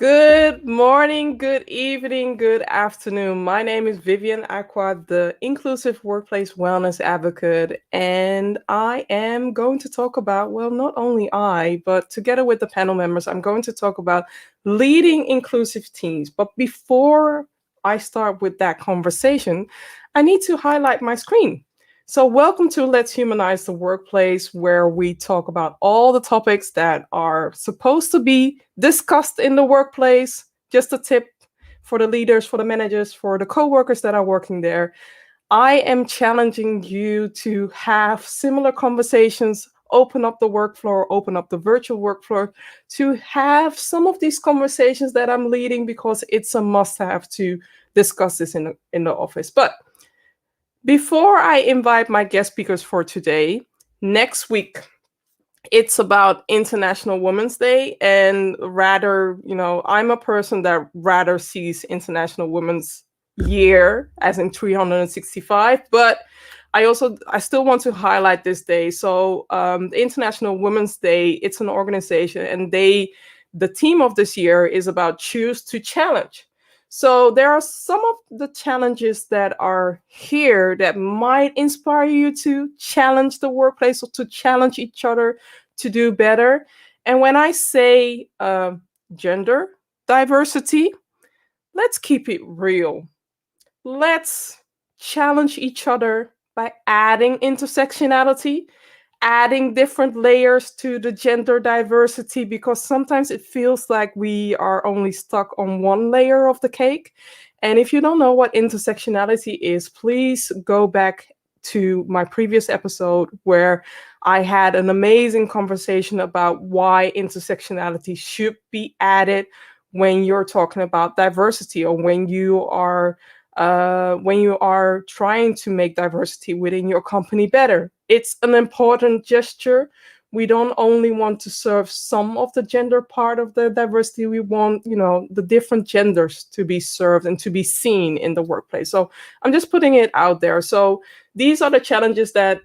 Good morning, good evening, good afternoon. My name is Vivian, Acquah, the Inclusive Workplace Wellness Advocate, and I am going to talk about, well, not only I, but together with the panel members, I'm going to talk about leading inclusive teams. But before I start with that conversation, I need to highlight my screen. So, welcome to Let's Humanize the Workplace, where we talk about all the topics that are supposed to be discussed in the workplace. Just a tip for the leaders, for the managers, for the co-workers that are working there. I am challenging you to have similar conversations, open up the work floor, open up the virtual work floor, to have some of these conversations that I'm leading because it's a must-have to discuss this in the office. But before I invite my guest speakers for today, next week, it's about International Women's Day. And rather, I'm a person that rather sees International Women's Year as in 365, but I still want to highlight this day. So the International Women's Day, it's an organization, and the theme of this year is about choose to challenge. So there are some of the challenges that are here that might inspire you to challenge the workplace or to challenge each other to do better. And when I say gender diversity, let's keep it real. Let's challenge each other by adding intersectionality, adding different layers to the gender diversity, because sometimes it feels like we are only stuck on one layer of the cake. And if you don't know what intersectionality is, please go back to my previous episode where I had an amazing conversation about why intersectionality should be added when you're talking about diversity, or when you are trying to make diversity within your company better. It's an important gesture. We don't only want to serve some of the gender part of the diversity. We want, the different genders to be served and to be seen in the workplace. So I'm just putting it out there. So these are the challenges that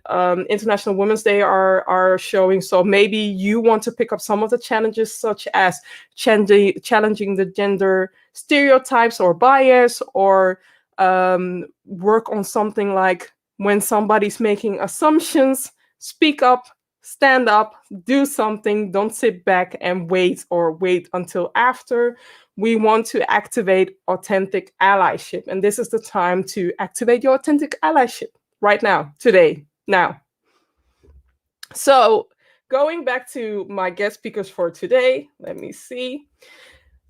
International Women's Day are showing. So maybe you want to pick up some of the challenges, such as challenging the gender stereotypes or bias, or work on something like when somebody's making assumptions, speak up, stand up, do something. Don't sit back and wait until after. We want to activate authentic allyship. And this is the time to activate your authentic allyship right now, today, now. So going back to my guest speakers for today, let me see.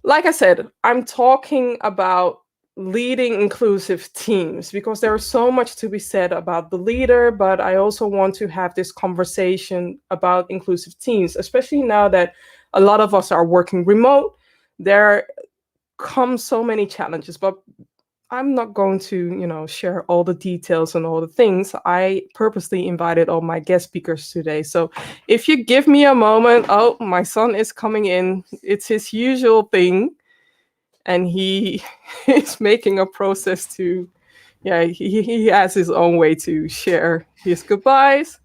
Like I said, I'm talking about leading inclusive teams because there's so much to be said about the leader, but I also want to have this conversation about inclusive teams, especially now that a lot of us are working remote. There come so many challenges, but I'm not going to, share all the details and all the things. I purposely invited all my guest speakers today. So if you give me a moment, oh, my son is coming in. It's his usual thing. And he is making a process to, he has his own way to share his goodbyes.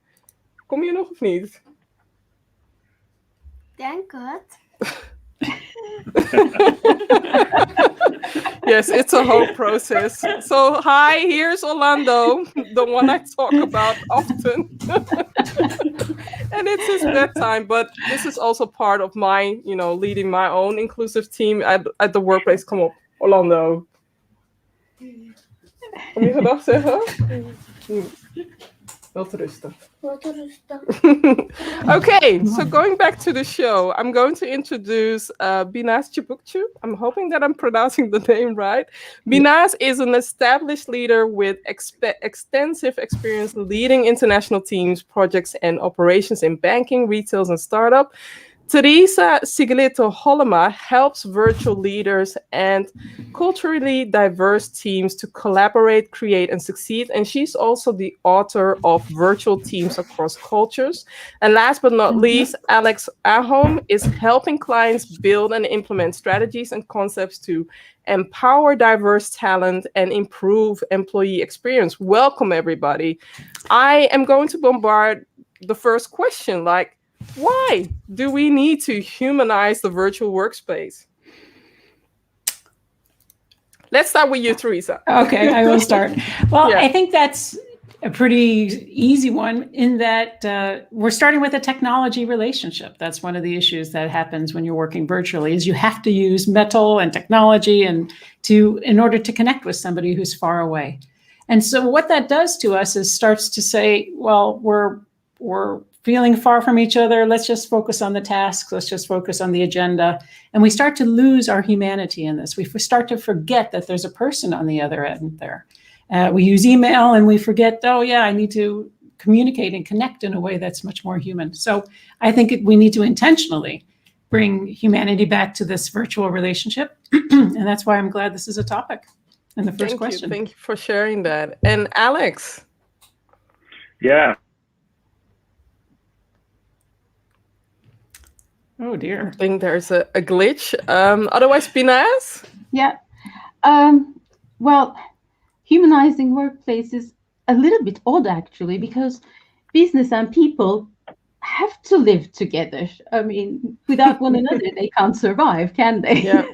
Kom je nog of niet? Denk het. Yes, it's a whole process. So hi, here's Orlando, the one I talk about often. And it's his bedtime, but this is also part of my, leading my own inclusive team at the workplace. Kom op, Orlando. Kom je gedag zeggen? Wel te rustig. Okay, so going back to the show, I'm going to introduce Binnaz Cubukcu. I'm hoping that I'm pronouncing the name right. Binnaz is an established leader with extensive experience leading international teams, projects, and operations in banking, retail, and startup. Theresa Sigillito Hollemahelps helps virtual leaders and culturally diverse teams to collaborate, create, and succeed. And she's also the author of Virtual Teams Across Cultures. And last but not least, Ahom is helping clients build and implement strategies and concepts to empower diverse talent and improve employee experience. Welcome, everybody. I am going to bombard the first question, like, why do we need to humanize the virtual workspace? Let's start with you, Theresa. Okay, I will start. Well, Yeah. I think that's a pretty easy one in that we're starting with a technology relationship. That's one of the issues that happens when you're working virtually is you have to use metal and technology in order to connect with somebody who's far away. And so what that does to us is starts to say, well, we're feeling far from each other. Let's just focus on the tasks. Let's just focus on the agenda. And we start to lose our humanity in this. We start to forget that there's a person on the other end there. We use email and we forget, oh yeah, I need to communicate and connect in a way that's much more human. So I think we need to intentionally bring humanity back to this virtual relationship. And that's why I'm glad this is a topic in the first question. Thank you for sharing that. And Alex? Yeah. Oh dear. I think there's a glitch. Otherwise, Binnaz? Yeah. Well, humanizing workplace is a little bit odd, actually, because business and people have to live together. I mean, without one another, they can't survive, can they? Yeah.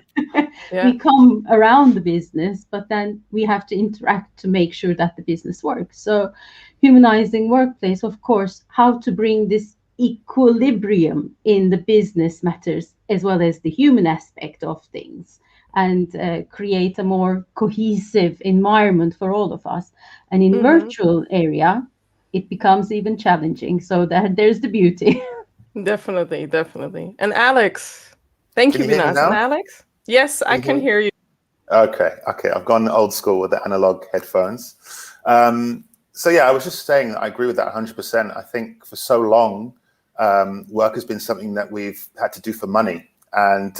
Yeah. We come around the business, but then we have to interact to make sure that the business works. So humanizing workplace, of course, how to bring this equilibrium in the business matters as well as the human aspect of things, and create a more cohesive environment for all of us. And in virtual area, it becomes even challenging. So there's the beauty. Definitely. And Alex? Thank you, Binnaz. And Alex? Yes, I can hear you. Okay. I've gone old school with the analog headphones. So yeah, I was just saying I agree with that 100%. I think for so long, work has been something that we've had to do for money, and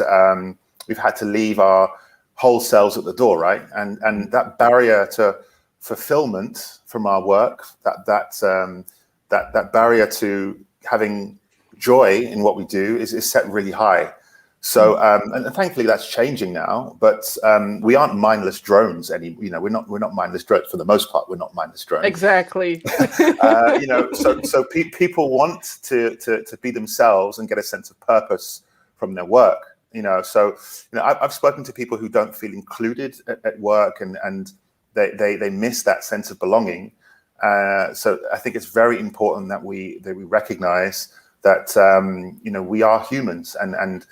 we've had to leave our whole selves at the door, right? And that barrier to fulfillment from our work, that barrier to having joy in what we do is set really high. So and thankfully that's changing now, but we aren't mindless drones we're not mindless drones for the most part. We're not mindless drones. Exactly. So people want to be themselves and get a sense of purpose from their work. I've spoken to people who don't feel included at work, and they miss that sense of belonging. So I think it's very important that we recognize that we are humans, and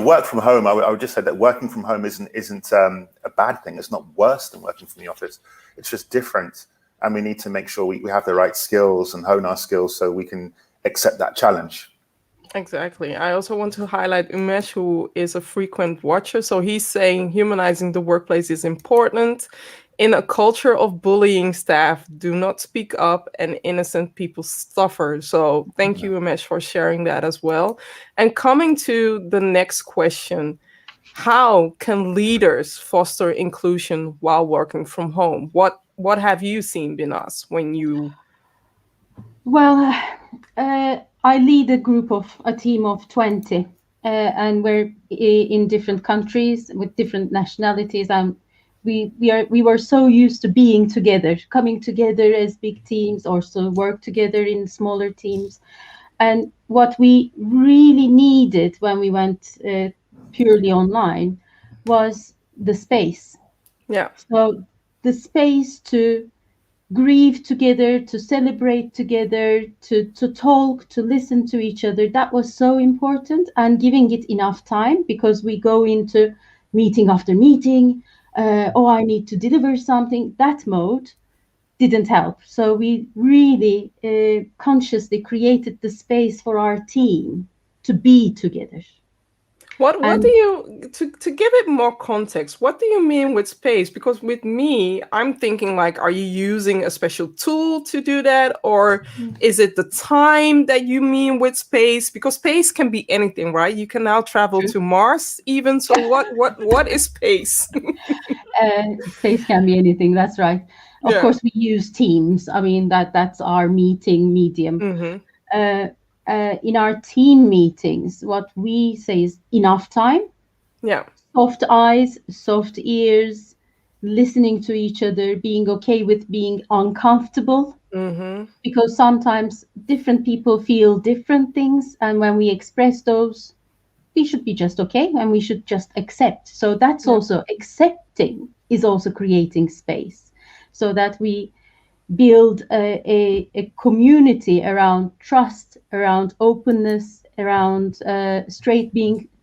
work from home. I would just say that working from home isn't a bad thing. It's not worse than working from the office. It's just different, and we need to make sure we have the right skills and hone our skills so we can accept that challenge. Exactly. I also want to highlight Umesh, who is a frequent watcher. So he's saying humanizing the workplace is important. In a culture of bullying, staff do not speak up and innocent people suffer. So thank you, Umesh, for sharing that as well. And coming to the next question, how can leaders foster inclusion while working from home? What have you seen, Binnaz, when you... Well, I lead a team of 20, and we're in different countries with different nationalities. We were so used to being together, coming together as big teams, also work together in smaller teams. And what we really needed when we went purely online was the space. Yeah. So the space to grieve together, to celebrate together, to talk, to listen to each other. That was so important, and giving it enough time, because we go into meeting after meeting. I need to deliver something. That mode didn't help. So we really consciously created the space for our team to be together. What do you, to give it more context, what do you mean with space? Because with me, I'm thinking like, are you using a special tool to do that? Or is it the time that you mean with space? Because space can be anything, right? You can now travel to Mars even. So what is space? Space can be anything, that's right. Of course, we use Teams. I mean, that's our meeting medium. Mm-hmm. In our team meetings, what we say is enough time. Yeah. Soft eyes, soft ears, listening to each other, being okay with being uncomfortable. Mm-hmm. Because sometimes different people feel different things. And when we express those, we should be just okay, and we should just accept. So that's also accepting is also creating space, so that we build a community around trust, around openness, around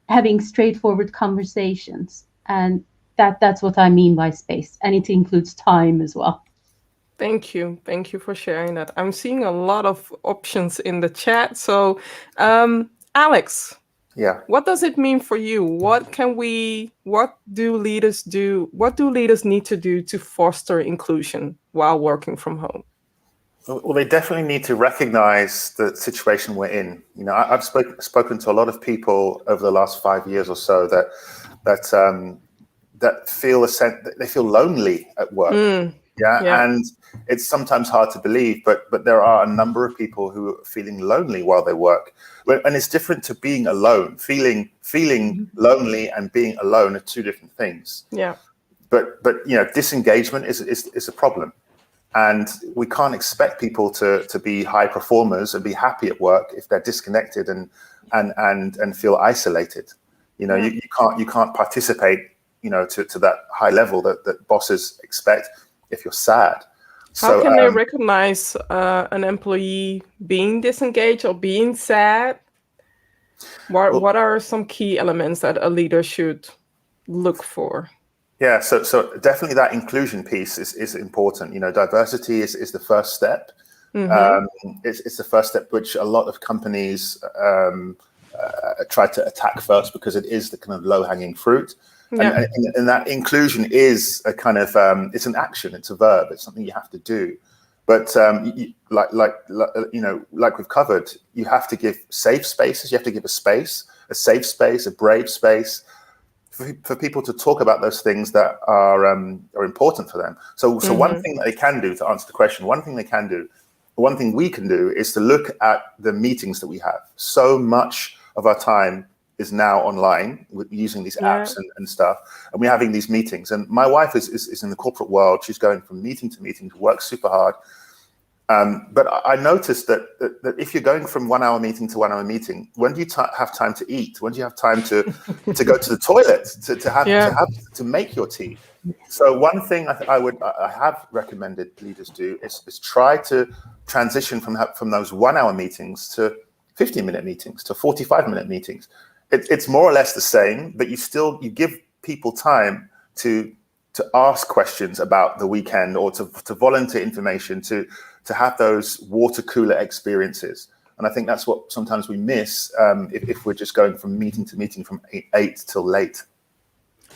having straightforward conversations. And that's what I mean by space. And it includes time as well. Thank you. Thank you for sharing that. I'm seeing a lot of options in the chat. So, Alex, Yeah. what does it mean for you? What do leaders need to do to foster inclusion while working from home? Well, they definitely need to recognize the situation we're in. I've spoken to a lot of people over the last 5 years or so that feel they feel lonely at work. Yeah, and it's sometimes hard to believe, but there are a number of people who are feeling lonely while they work, and it's different to being alone. Feeling lonely and being alone are two different things. Yeah, but disengagement is a problem. And we can't expect people to be high performers and be happy at work if they're disconnected and feel isolated. You can't participate, to that high level that bosses expect if you're sad. How can they recognize an employee being disengaged or being sad? What are some key elements that a leader should look for? Yeah, so definitely that inclusion piece is important. Diversity is the first step. It's the first step which a lot of companies try to attack first because it is the kind of low-hanging fruit. Yeah. And that inclusion is a kind of it's an action, it's a verb, it's something you have to do. But like we've covered, you have to give safe spaces. You have to give a safe space, a brave space for people to talk about those things that are important for them. So one thing that they can do, to answer the question, one thing we can do is to look at the meetings that we have. So much of our time is now online with using these apps and stuff, and we're having these meetings. And my wife is in the corporate world. She's going from meeting to meeting to work super hard. But I noticed that if you're going from 1 hour meeting to 1 hour meeting, when do you have time to eat? When do you have time to go to the toilet, to make your tea? So one thing I have recommended leaders do is try to transition from those 1 hour meetings to 15-minute meetings, to 45-minute meetings. It's more or less the same, but you give people time to ask questions about the weekend, or to volunteer information, to have those water cooler experiences. And I think that's what sometimes we miss if we're just going from meeting to meeting from 8 till late.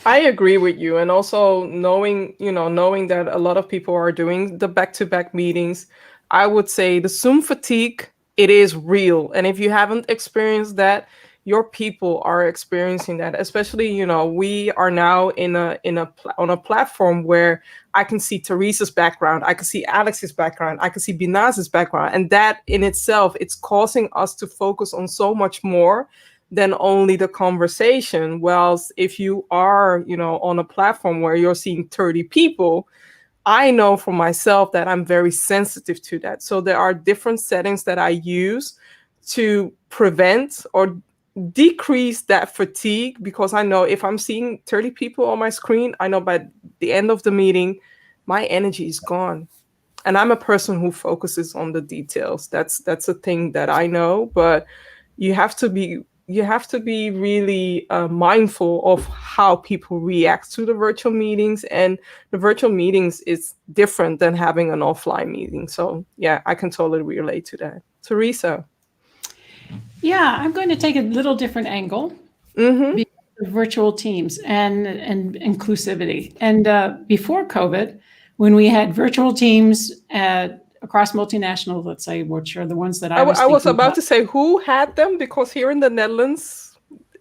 I agree with you. And also knowing that a lot of people are doing the back-to-back meetings, I would say the Zoom fatigue, it is real. And if you haven't experienced that, your people are experiencing that. Especially, we are now on a platform where I can see Theresa's background, I can see Alex's background, I can see Binnaz's background, and that in itself, it's causing us to focus on so much more than only the conversation. Whilst if you are, on a platform where you're seeing 30 people, I know for myself that I'm very sensitive to that. So there are different settings that I use to prevent or decrease that fatigue, because I know if I'm seeing 30 people on my screen, I know by the end of the meeting, my energy is gone. And I'm a person who focuses on the details. That's a thing that I know, but you have to be really mindful of how people react to the virtual meetings, and the virtual meetings is different than having an offline meeting. So yeah, I can totally relate to that. Theresa. Yeah, I'm going to take a little different angle. Virtual teams and inclusivity. And before COVID, when we had virtual teams across multinationals, let's say, which are the ones that I was about to say, who had them? Because here in the Netherlands,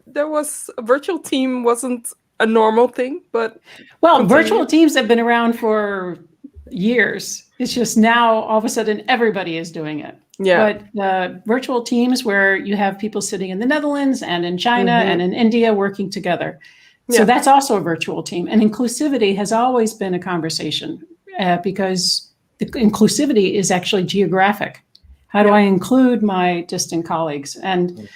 there was a virtual team wasn't a normal thing, but virtual teams have been around for years. It's just now all of a sudden everybody is doing it. Yeah. But virtual teams where you have people sitting in the Netherlands and in China and in India working together. So that's also a virtual team. And inclusivity has always been a conversation because the inclusivity is actually geographic. How do I include my distant colleagues? And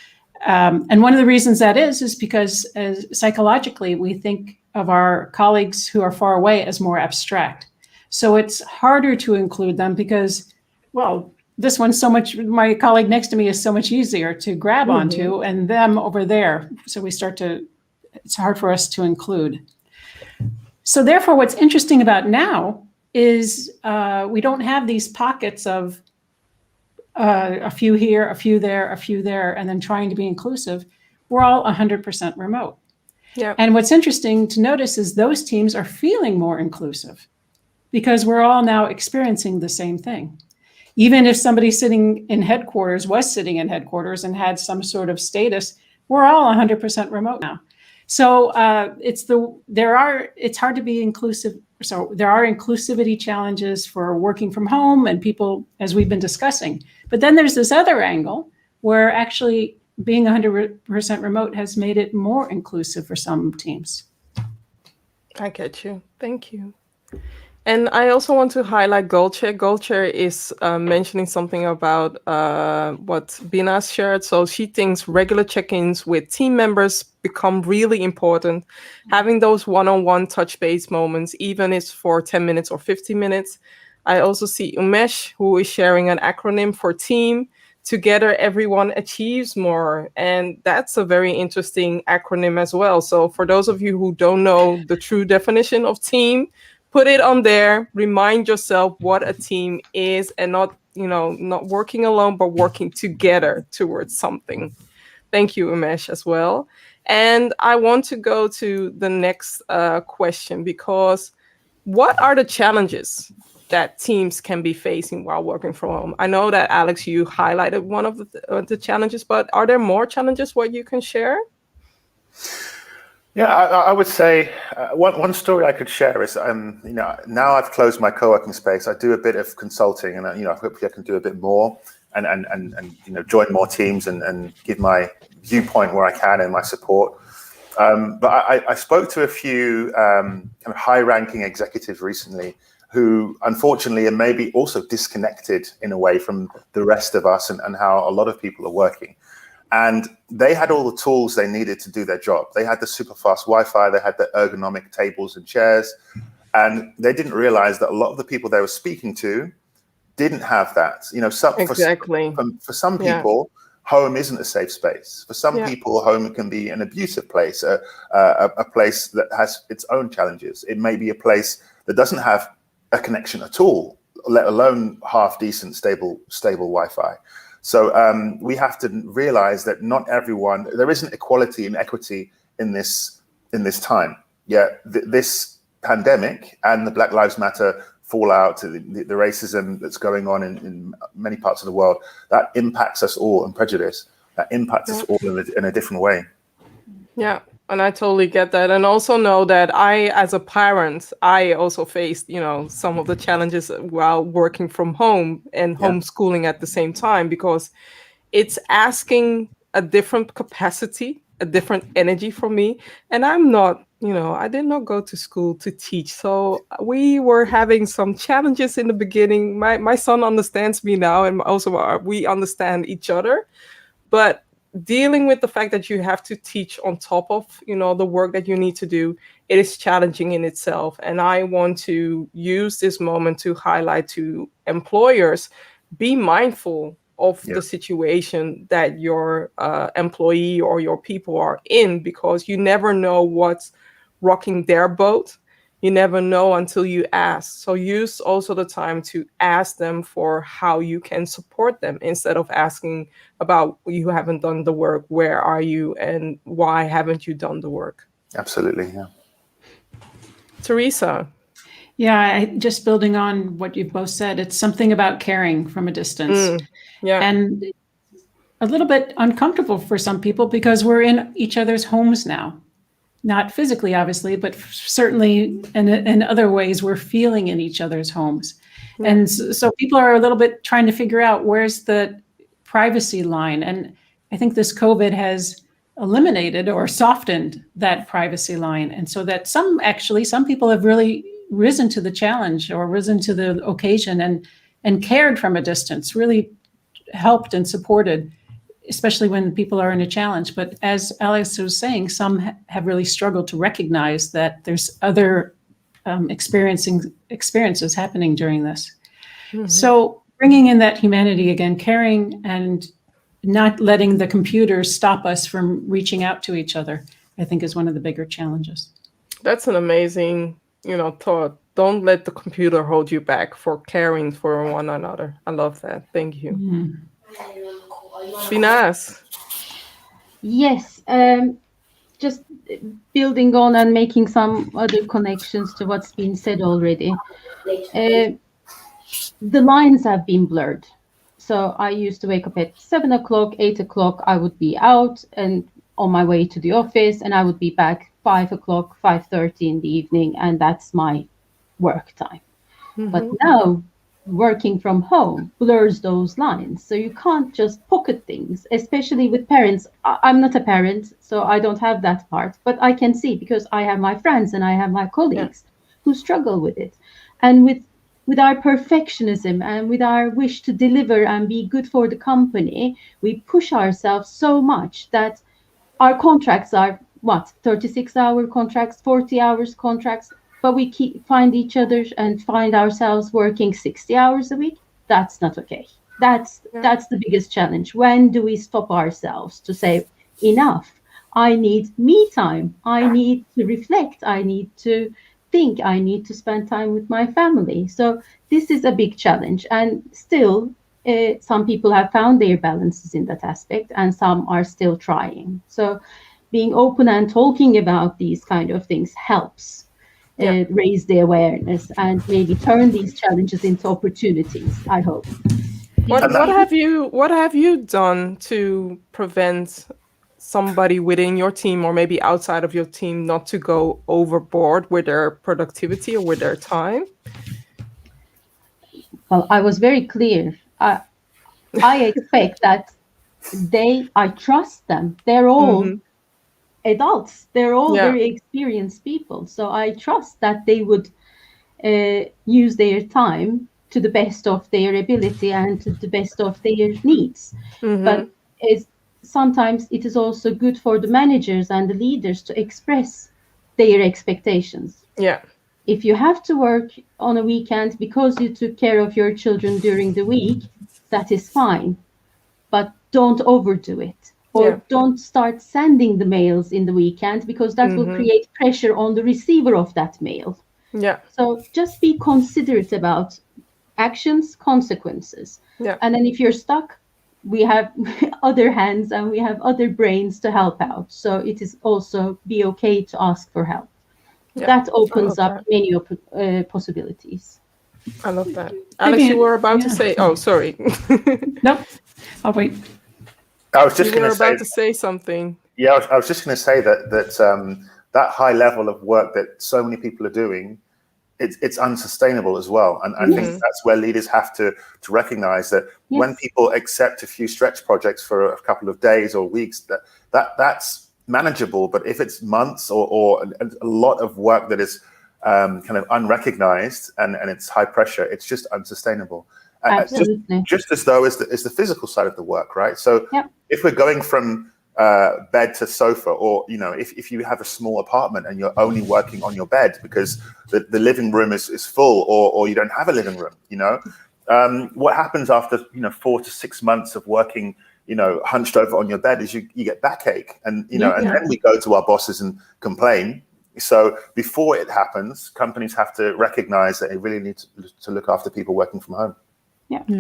one of the reasons that is because psychologically we think of our colleagues who are far away as more abstract. So it's harder to include them because, well, this one's so much, my colleague next to me is so much easier to grab onto, and them over there. So it's hard for us to include. So therefore, what's interesting about now is we don't have these pockets of a few here, a few there, a few there, and then trying to be inclusive. We're all 100% remote. Yeah. And what's interesting to notice is those teams are feeling more inclusive because we're all now experiencing the same thing. Even if somebody was sitting in headquarters and had some sort of status, we're all 100% remote now. So it's hard to be inclusive. So there are inclusivity challenges for working from home and people, as we've been discussing. But then there's this other angle where actually being 100% remote has made it more inclusive for some teams. I get you. Thank you. And I also want to highlight Goldchair. Goldchair is mentioning something about what Binnaz shared. So she thinks regular check-ins with team members become really important. Having those one-on-one touch base moments, even if it's for 10 minutes or 15 minutes. I also see Umesh, who is sharing an acronym for team. Together, everyone achieves more. And that's a very interesting acronym as well. So for those of you who don't know the true definition of team, put it on there, remind yourself what a team is, and not working alone, but working together towards something. Thank you, Umesh, as well. And I want to go to the next question, because what are the challenges that teams can be facing while working from home? I know that, Alex, you highlighted one of the challenges, but are there more challenges what you can share? Yeah, I would say one story I could share is, now I've closed my co-working space. I do a bit of consulting, and hopefully I can do a bit more and join more teams and give my viewpoint where I can and my support. But I spoke to a few kind of high-ranking executives recently who, unfortunately, are maybe also disconnected in a way from the rest of us and how a lot of people are working. And they had all the tools they needed to do their job. They had the super fast Wi-Fi, they had the ergonomic tables and chairs, and they didn't realize that a lot of the people they were speaking to didn't have that. Exactly. For some people, home isn't a safe space. For some people, home can be an abusive place, a place that has its own challenges. It may be a place that doesn't have a connection at all, let alone half decent, stable Wi-Fi. So we have to realize that not everyone, there isn't equality and equity in this time. This pandemic and the Black Lives Matter fallout, the racism that's going on in many parts of the world, that impacts us all, and prejudice, that impacts us all in a different way. Yeah. And I totally get that. And also know that I, as a parent, I also faced, some of the challenges while working from home and homeschooling at the same time, because it's asking a different capacity, a different energy from me. And I'm not, I did not go to school to teach. So we were having some challenges in the beginning. My son understands me now, and also we understand each other. But dealing with the fact that you have to teach on top of, the work that you need to do, it is challenging in itself. And I want to use this moment to highlight to employers, be mindful of the situation that your employee or your people are in, because you never know what's rocking their boat. You never know until you ask. So use also the time to ask them for how you can support them, instead of asking about, you haven't done the work, where are you, and why haven't you done the work? Absolutely, yeah. Theresa. Yeah, just building on what you've both said, it's something about caring from a distance. And a little bit uncomfortable for some people because we're in each other's homes now. Not physically, obviously, but certainly in other ways, we're feeling in each other's homes. And so people are a little bit trying to figure out where's the privacy line. And I think this COVID has eliminated or softened that privacy line. And so that some people have really risen to the challenge or risen to the occasion and cared from a distance, really helped and supported especially when people are in a challenge. But as Alex was saying, some have really struggled to recognize that there's other experiences happening during this. Mhm. So bringing in that humanity again, caring and not letting the computer stop us from reaching out to each other, I think is one of the bigger challenges. That's an amazing, thought. Don't let the computer hold you back for caring for one another. I love that. Thank you. Binnaz. Yes, just building on and making some other connections to what's been said already. The lines have been blurred. So I used to wake up at 7 o'clock, 8 o'clock. I would be out and on my way to the office, and I would be back 5 o'clock, 5:30 in the evening, and that's my work time. But now working from home blurs those lines. So you can't just pocket things, especially with parents. I'm not a parent, so I don't have that part, but I can see because I have my friends and I have my colleagues who struggle with it. And with our perfectionism and with our wish to deliver and be good for the company, we push ourselves so much that our contracts are 36-hour contracts, 40 hours contracts, but we find each other and find ourselves working 60 hours a week. That's not okay. That's the biggest challenge. When do we stop ourselves to say, enough? I need me time. I need to reflect. I need to think. I need to spend time with my family. So this is a big challenge. And still, some people have found their balances in that aspect, and some are still trying. So being open and talking about these kind of things helps raise the awareness and maybe turn these challenges into opportunities, I hope. What have you done to prevent somebody within your team or maybe outside of your team not to go overboard with their productivity or with their time? Well, I was very clear. I expect that I trust them. They're all adults. They're all very experienced people. So I trust that they would use their time to the best of their ability and to the best of their needs. But sometimes it is also good for the managers and the leaders to express their expectations. Yeah. If you have to work on a weekend because you took care of your children during the week, that is fine. But don't overdo it. Or don't start sending the mails in the weekend, because that will create pressure on the receiver of that mail. Yeah. So just be considerate about actions, consequences. Yeah. And then if you're stuck, we have other hands and we have other brains to help out. So it is also be okay to ask for help. Yeah. That opens up many possibilities. I love that. Alex, you were about to say, oh, sorry. Nope. I'll wait. I was just going to say something. Yeah, I was just going to say that high level of work that so many people are doing, it's unsustainable as well. And I think that's where leaders have to recognize that when people accept a few stretch projects for a couple of days or weeks, that's manageable. But if it's months or a lot of work that is kind of unrecognized and it's high pressure, it's just unsustainable. Absolutely. Just as though is the physical side of the work, right? So if we're going from bed to sofa, or if you have a small apartment and you're only working on your bed because the living room is full, or you don't have a living room, what happens after 4 to 6 months of working hunched over on your bed is you get backache, and and then we go to our bosses and complain. So before it happens, companies have to recognize that they really need to look after people working from home.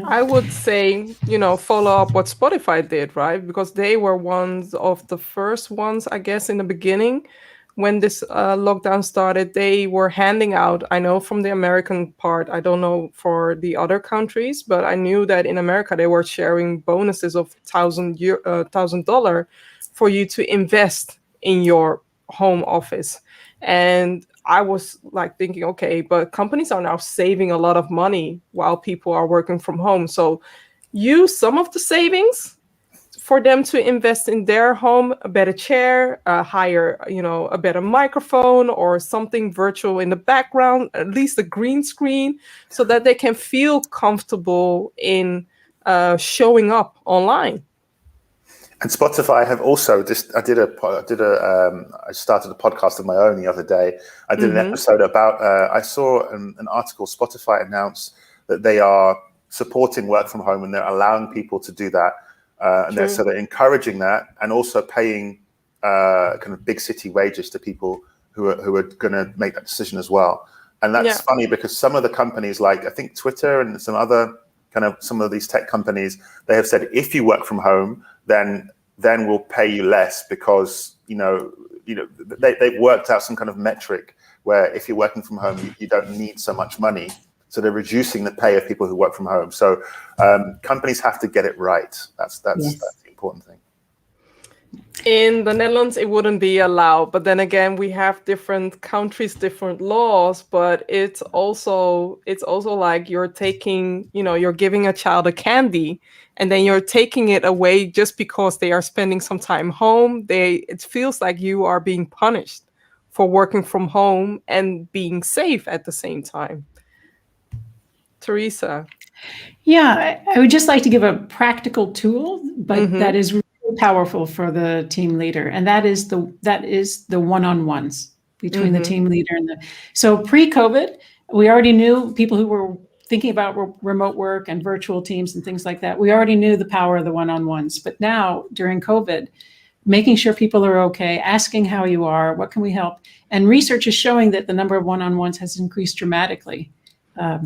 I would say, follow up what Spotify did, right? Because they were one of the first ones, I guess, in the beginning when this lockdown started. They were handing out, I know from the American part, I don't know for the other countries, but I knew that in America they were sharing bonuses of $1,000 for you to invest in your home office. And I was like thinking, okay, but companies are now saving a lot of money while people are working from home. So use some of the savings for them to invest in their home, a better chair, a better microphone, or something virtual in the background, at least a green screen, so that they can feel comfortable in showing up online. And Spotify have also I started a podcast of my own the other day. I did an episode about, I saw an article, Spotify announced that they are supporting work from home and they're allowing people to do that. And they're encouraging that and also paying kind of big city wages to people who are going to make that decision as well. And that's funny because some of the companies, like I think Twitter and some of these tech companies, they have said, if you work from home, then we'll pay you less because, they've worked out some kind of metric where if you're working from home, you don't need so much money. So they're reducing the pay of people who work from home. So companies have to get it right. That's the important thing. In the Netherlands, it wouldn't be allowed. But then again, we have different countries, different laws. But it's also like you're taking, you're giving a child a candy and then you're taking it away just because they are spending some time home. It feels like you are being punished for working from home and being safe at the same time. Theresa. Yeah, I would just like to give a practical tool, but that is really powerful for the team leader, and that is the one-on-ones between the team leader and so pre-COVID, we already knew people who were thinking about remote work and virtual teams and things like that. We already knew the power of the one-on-ones, but now during COVID, making sure people are okay, asking how you are, what can we help, and research is showing that the number of one-on-ones has increased dramatically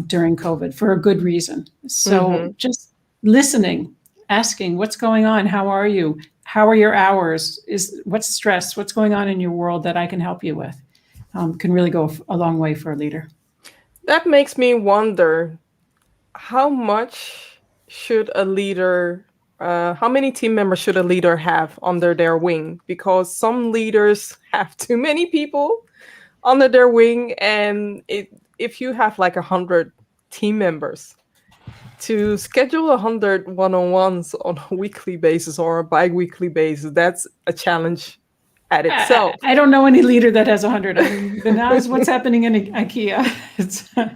during COVID for a good reason. So just listening, asking what's going on, how are you, how are your hours, what's stress, what's going on in your world that I can help you with, can really go a long way for a leader. That makes me wonder, how much should a leader, how many team members should a leader have under their wing? Because some leaders have too many people under their wing, and if you have like 100 team members, to schedule 100 one-on-ones on a weekly basis or a bi-weekly basis, that's a challenge at itself. I don't know any leader that has 100. I mean, Binnaz, what's happening in Acquah?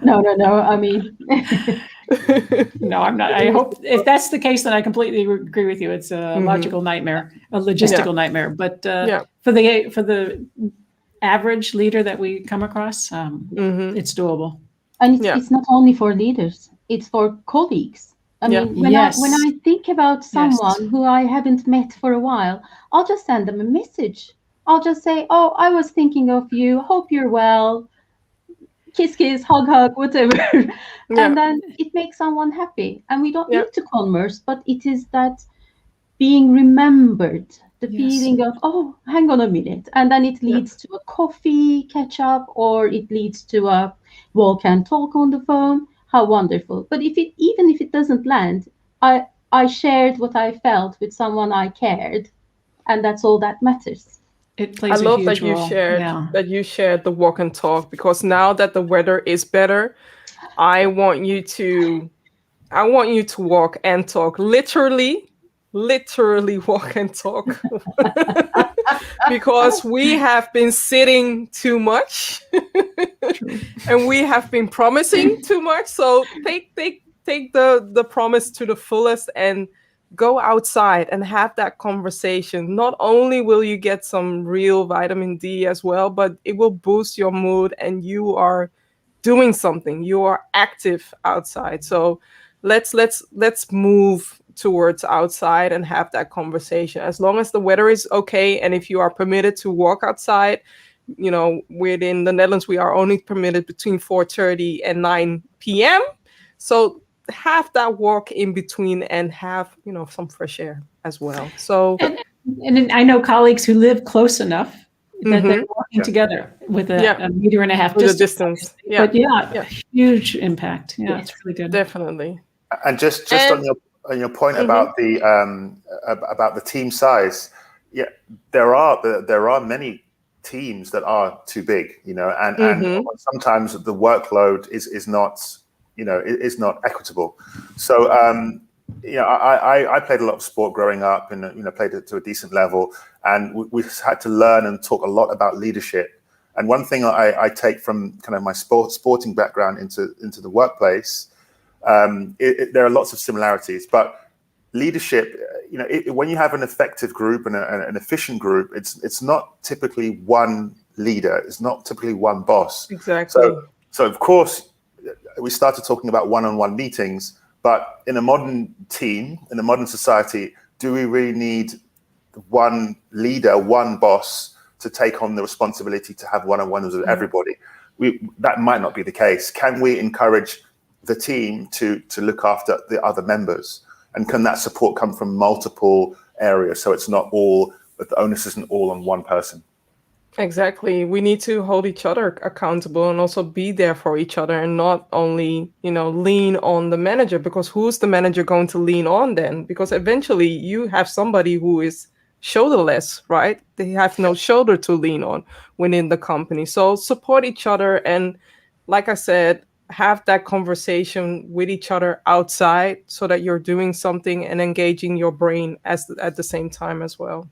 No. I mean, no, I'm not. I hope if that's the case, then I completely agree with you. It's a logical nightmare, a logistical nightmare. But for the average leader that we come across, it's doable. And it's not only for leaders, it's for colleagues. I mean, when I think about someone who I haven't met for a while, I'll just send them a message. I'll just say, oh, I was thinking of you, hope you're well, kiss, kiss, hug, hug, whatever. And then it makes someone happy. And we don't need to converse, but it is that being remembered, the feeling of, oh, hang on a minute. And then it leads to a coffee catch up, or it leads to a walk and talk on the phone. How wonderful. But even if it doesn't land, I shared what I felt with someone I cared. And that's all that matters. It plays I love a that huge role. that you shared the walk and talk, because now that the weather is better, I want you to walk and talk, literally walk and talk. Because we have been sitting too much and we have been promising too much. So take the promise to the fullest and go outside and have that conversation. Not only will you get some real vitamin D as well, but it will boost your mood and you are doing something. You are active outside. So let's move towards outside and have that conversation. As long as the weather is okay, and if you are permitted to walk outside, within the Netherlands, we are only permitted between 4:30 and 9 p.m. So have that walk in between and have, some fresh air as well. So, and I know colleagues who live close enough that they're walking together with a meter and a half distance. But huge impact. Yeah, it's really good. Definitely. And just on your point about the team size, there are many teams that are too big, and sometimes the workload is not equitable. So I played a lot of sport growing up, and played it to a decent level, and we had to learn and talk a lot about leadership. And one thing I take from kind of my sporting background into the workplace, there are lots of similarities, but leadership, when you have an effective group and an efficient group, it's not typically one leader. It's not typically one boss. Exactly. So of course, we started talking about one-on-one meetings, but in a modern team, in a modern society, do we really need one leader, one boss to take on the responsibility to have one-on-ones with everybody? That might not be the case. Can we encourage the team to look after the other members? And can that support come from multiple areas? So it's not all, but the onus isn't all on one person. Exactly. We need to hold each other accountable and also be there for each other, and not only, lean on the manager, because who's the manager going to lean on then? Because eventually you have somebody who is shoulderless, right? They have no shoulder to lean on within the company. So support each other. And like I said, have that conversation with each other outside so that you're doing something and engaging your brain at the same time as well.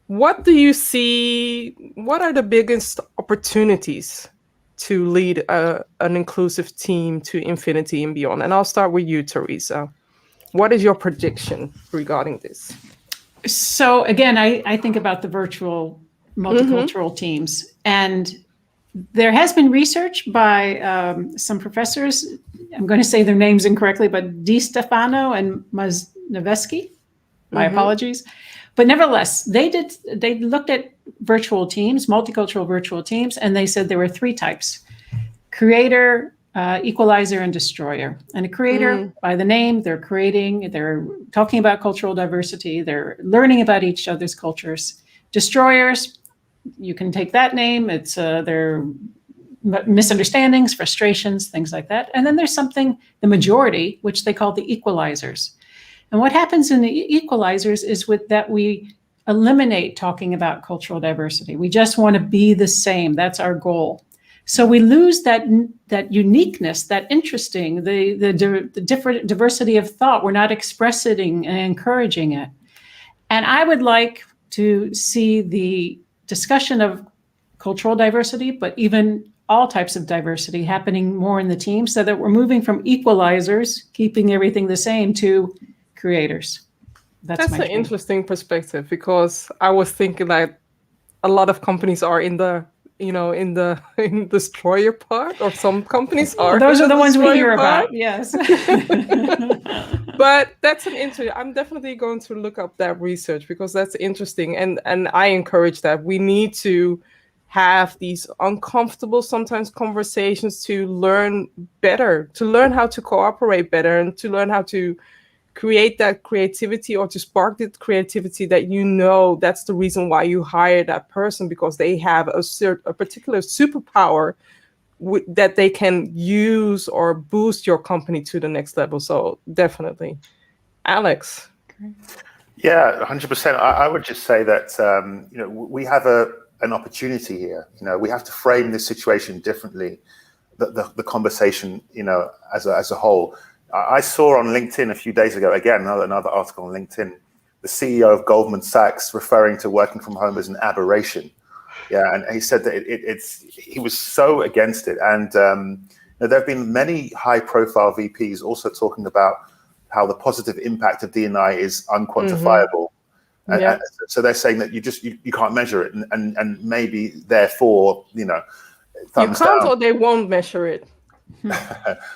What do you see? What are the biggest opportunities to lead an inclusive team to infinity and beyond? And I'll start with you, Theresa. What is your prediction regarding this? So again, I think about the virtual multicultural teams, and there has been research by some professors. I'm going to say their names incorrectly, but Di Stefano and Maznevsky. My apologies. But nevertheless, they looked at virtual teams, multicultural virtual teams, and they said there were three types: creator, equalizer, and destroyer. And a creator, by the name, they're talking about cultural diversity, they're learning about each other's cultures. Destroyers, you can take that name, it's their misunderstandings, frustrations, things like that. And then there's the majority, which they call the equalizers. And what happens in the equalizers is that we eliminate talking about cultural diversity. We just want to be the same. That's our goal. So we lose that uniqueness, that interesting, the different diversity of thought. We're not expressing and encouraging it. And I would like to see the discussion of cultural diversity, but even all types of diversity happening more in the team, so that we're moving from equalizers, keeping everything the same, to creators. That's an interesting perspective, because I was thinking that a lot of companies are in the destroyer part, or some companies are. Those are the ones we hear about. Yes. But that's an interesting. I'm definitely going to look up that research, because that's interesting, and I encourage that. We need to have these uncomfortable sometimes conversations to learn better, to learn how to cooperate better, and to learn how to create that creativity, or to spark that creativity that that's the reason why you hire that person, because they have a particular superpower that they can use or boost your company to the next level. So definitely. Alex. Yeah, 100%. I would just say that we have an opportunity here. We have to frame this situation differently, the conversation as a whole. I saw on LinkedIn a few days ago, again, another article on LinkedIn, the CEO of Goldman Sachs referring to working from home as an aberration. Yeah, and he said that he was so against it. And there have been many high-profile VPs also talking about how the positive impact of D&I is unquantifiable. And so they're saying that you can't measure it, and maybe therefore, thumbs you can't down. Or they won't measure it.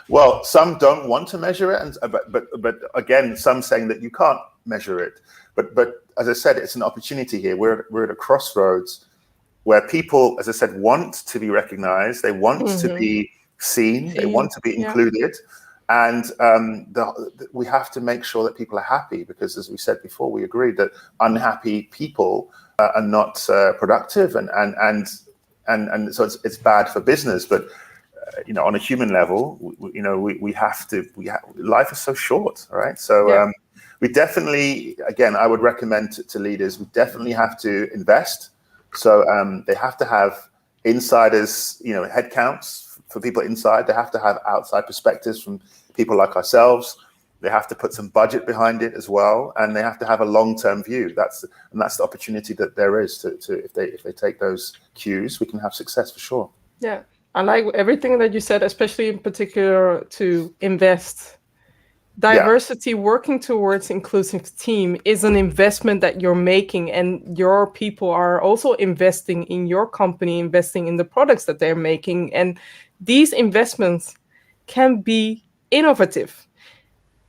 Well, some don't want to measure it, but again, some saying that you can't measure it. But as I said, it's an opportunity here. We're at a crossroads where people, as I said, want to be recognized. They want to be seen. They want to be included, and we have to make sure that people are happy, because, as we said before, we agreed that unhappy people are not productive, and so it's bad for business, but. On a human level, we have to. Life is so short, right? So we definitely, again, I would recommend to leaders, we definitely have to invest. So they have to have insiders, headcounts for people inside. They have to have outside perspectives from people like ourselves. They have to put some budget behind it as well, and they have to have a long-term view. That's the opportunity that there is to if they take those cues, we can have success for sure. Yeah. I like everything that you said, especially in particular to invest Diversity, working towards inclusive team is an investment that you're making, and your people are also investing in your company, investing in the products that they're making. And these investments can be innovative.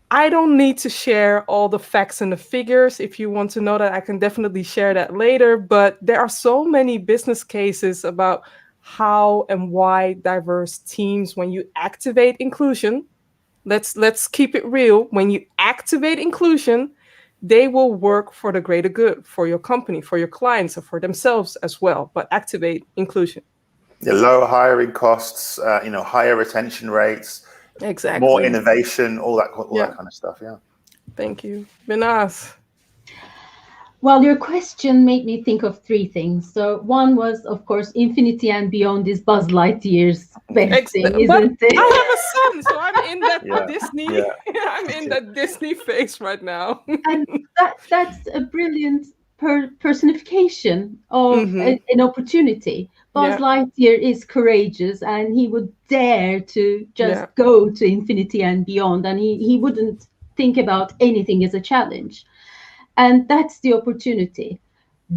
I don't need to share all the facts and the figures. If you want to know that, I can definitely share that later. But there are so many business cases about how and why diverse teams, when you activate inclusion, let's keep it real. When you activate inclusion, they will work for the greater good, for your company, for your clients, or for themselves as well. But activate inclusion. Lower hiring costs, higher retention rates, Exactly. more innovation, all that kind of stuff. Yeah. Thank you, Binnaz. Well, your question made me think of three things. So one was, of course, infinity and beyond is Buzz Lightyear's best thing, isn't it? I have a son, so I'm in that Disney. Yeah. I'm in that Disney phase right now. And that's a brilliant personification of an opportunity. Buzz Lightyear is courageous, and he would dare to just go to infinity and beyond, and he wouldn't think about anything as a challenge. And that's the opportunity.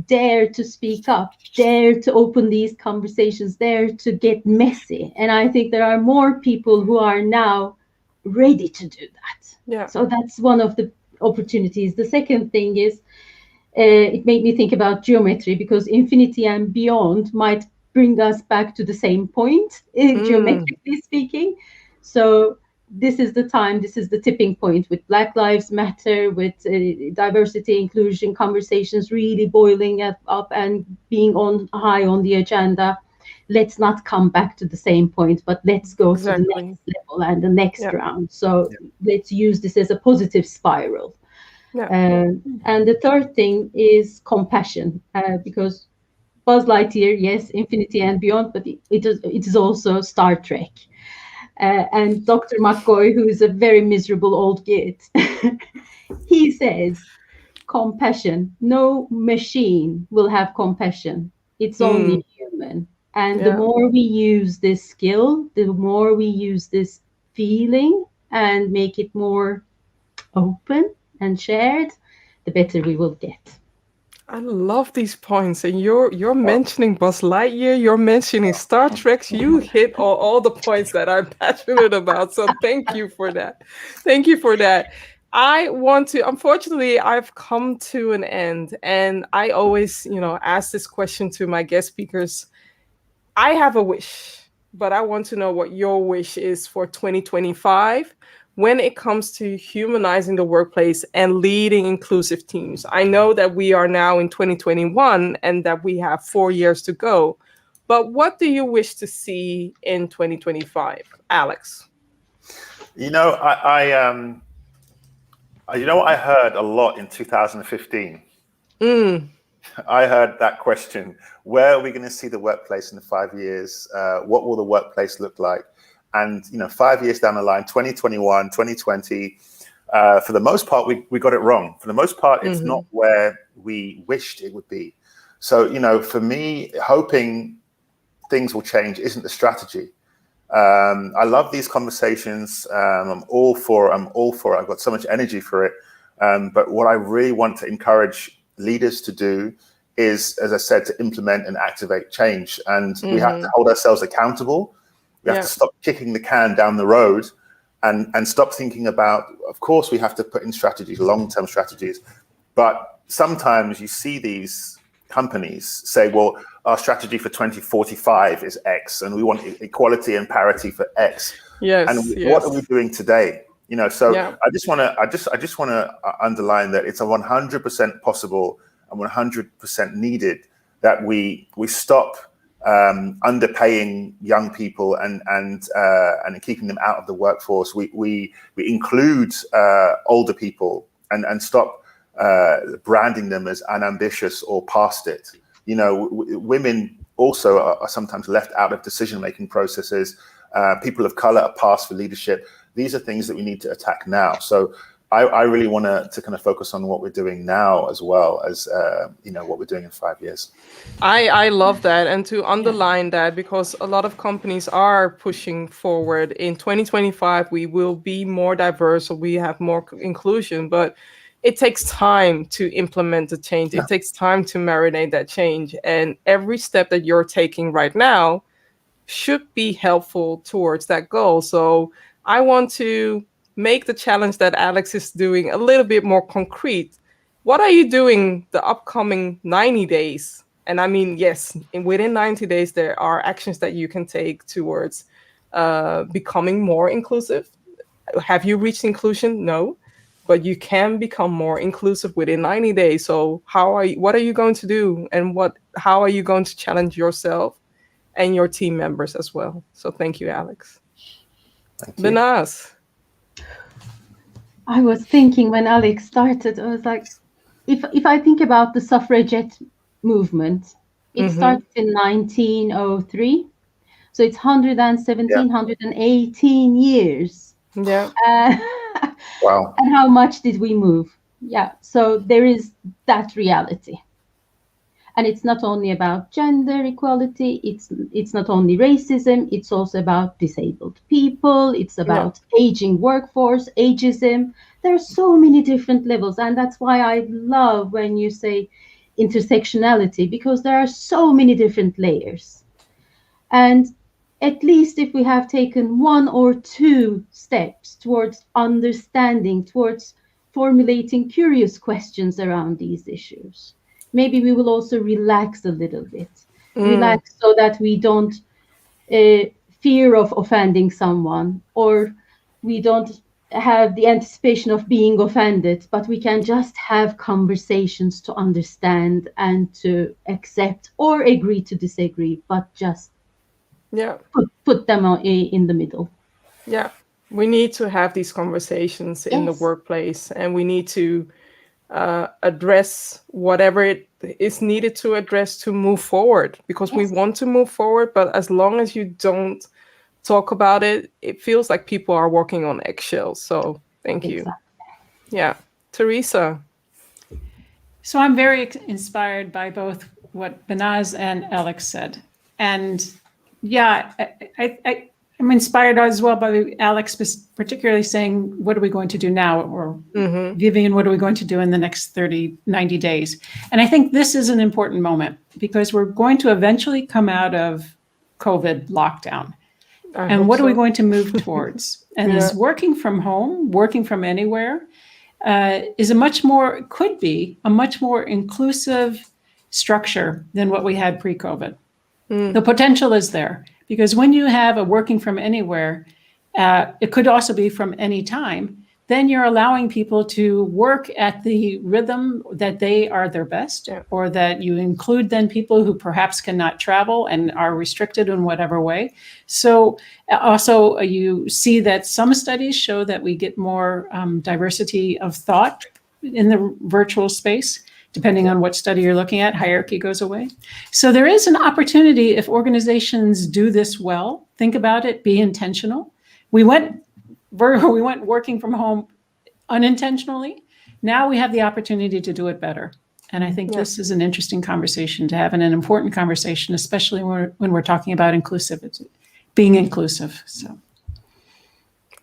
Dare to speak up, dare to open these conversations, dare to get messy. And I think there are more people who are now ready to do that. Yeah. So that's one of the opportunities. The second thing is, it made me think about geometry, because infinity and beyond might bring us back to the same point, geometrically speaking. So this is the time, this is the tipping point with Black Lives Matter, with diversity, inclusion conversations really boiling up and being high on the agenda. Let's not come back to the same point, but let's go to the next level and the next round. So let's use this as a positive spiral. And the third thing is compassion, because Buzz Lightyear, yes, infinity and beyond, but it is also Star Trek. And Dr. McCoy, who is a very miserable old git, he says, compassion. No machine will have compassion. It's only human. And the more we use this skill, the more we use this feeling and make it more open and shared, the better we will get. I love these points, and you're mentioning Buzz Lightyear, you're mentioning Star Trek. You hit all the points that I'm passionate about. So thank you for that. Thank you for that. Unfortunately, I've come to an end, and I always, ask this question to my guest speakers. I have a wish, but I want to know what your wish is for 2025. When it comes to humanizing the workplace and leading inclusive teams. I know that we are now in 2021 and that we have 4 years to go, but what do you wish to see in 2025, Alex? I heard a lot in 2015. I heard that question: where are we going to see the workplace in 5 years? What will the workplace look like? And 5 years down the line, 2021, 2020, for the most part, we got it wrong. For the most part, it's not where we wished it would be. So, for me, hoping things will change isn't the strategy. I love these conversations. I'm all for it. I've got so much energy for it. But what I really want to encourage leaders to do is, as I said, to implement and activate change. And we have to hold ourselves accountable. We have to stop kicking the can down the road and stop thinking about, of course, we have to put in strategies, long-term strategies. But sometimes you see these companies say, well, our strategy for 2045 is X, and we want equality and parity for X. Yes. And what are we doing today? I just want to underline that it's a 100% possible and 100% needed that we stop underpaying young people and keeping them out of the workforce. We include older people and stop branding them as unambitious or past it. Women also are sometimes left out of decision-making processes. People of color are passed for leadership. These are things that we need to attack now. So I really want to kind of focus on what we're doing now as well as what we're doing in 5 years. I love that, and to underline that, because a lot of companies are pushing forward. In 2025, we will be more diverse, or we have more inclusion, but it takes time to implement the change. Yeah. It takes time to marinate that change, and every step that you're taking right now should be helpful towards that goal. So I want to make the challenge that Alex is doing a little bit more concrete. What are you doing the upcoming 90 days? And I mean, yes, within 90 days, there are actions that you can take towards becoming more inclusive. Have you reached inclusion? No, but you can become more inclusive within 90 days. So what are you going to do? And how are you going to challenge yourself and your team members as well? So thank you, Alex. Thank you. Binnaz. I was thinking when Alex started, I was like, if I think about the suffragette movement, it started in 1903. So it's 117, 118 years. Yeah. Wow. And how much did we move? Yeah. So there is that reality. And it's not only about gender equality, it's not only racism, it's also about disabled people, it's about aging workforce, ageism. There are so many different levels. And that's why I love when you say intersectionality, because there are so many different layers. And at least if we have taken 1 or 2 steps towards understanding, towards formulating curious questions around these issues, maybe we will also relax a little bit. Relax so that we don't fear of offending someone, or we don't have the anticipation of being offended, but we can just have conversations to understand and to accept or agree to disagree, but just put them in the middle. Yeah, we need to have these conversations in the workplace, and we need to address whatever it is needed to address to move forward, because we want to move forward. But as long as you don't talk about it, it feels like people are walking on eggshells. So thank you. Yeah. Theresa. So I'm very inspired by both what Binnaz and Alex said. And I'm inspired as well by Alex, particularly saying, what are we going to do now? Or Vivian, what are we going to do in the next 90 days? And I think this is an important moment, because we're going to eventually come out of COVID lockdown. And what are we going to move towards? And this working from home, working from anywhere, could be a much more inclusive structure than what we had pre-COVID. The potential is there, because when you have a working from anywhere, it could also be from any time, then you're allowing people to work at the rhythm that they are their best, or that you include then people who perhaps cannot travel and are restricted in whatever way. So also you see that some studies show that we get more diversity of thought in the virtual space. Depending on what study you're looking at, hierarchy goes away. So there is an opportunity, if organizations do this well, think about it, be intentional. We went working from home unintentionally. Now we have the opportunity to do it better. And I think this is an interesting conversation to have, and an important conversation, especially when we're talking about inclusivity, being inclusive. So.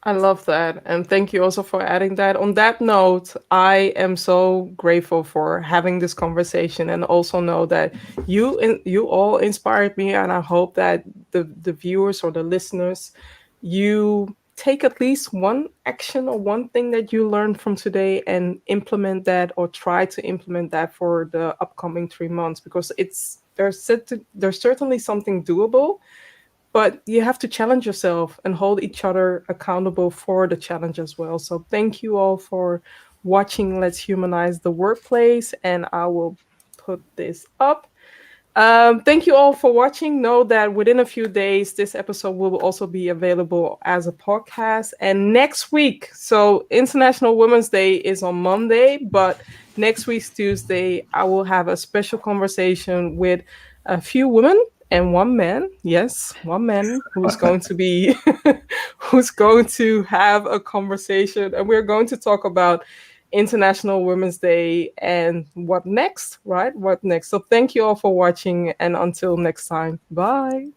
I love that. And thank you also for adding that. On that note, I am so grateful for having this conversation, and also know that you all inspired me. And I hope that the viewers or the listeners, you take at least one action or one thing that you learned from today and implement that, or try to implement that for the upcoming 3 months, because there's certainly something doable. But you have to challenge yourself and hold each other accountable for the challenge as well. So thank you all for watching Let's Humanize the Workplace, and I will put this up. Thank you all for watching. Know that within a few days, this episode will also be available as a podcast. And next week, so International Women's Day is on Monday, but next week's Tuesday, I will have a special conversation with a few women and one man. Yes, one man who's going to be who's going to have a conversation, and we're going to talk about International Women's Day and what next, right? What next? So thank you all for watching, and until next time, bye.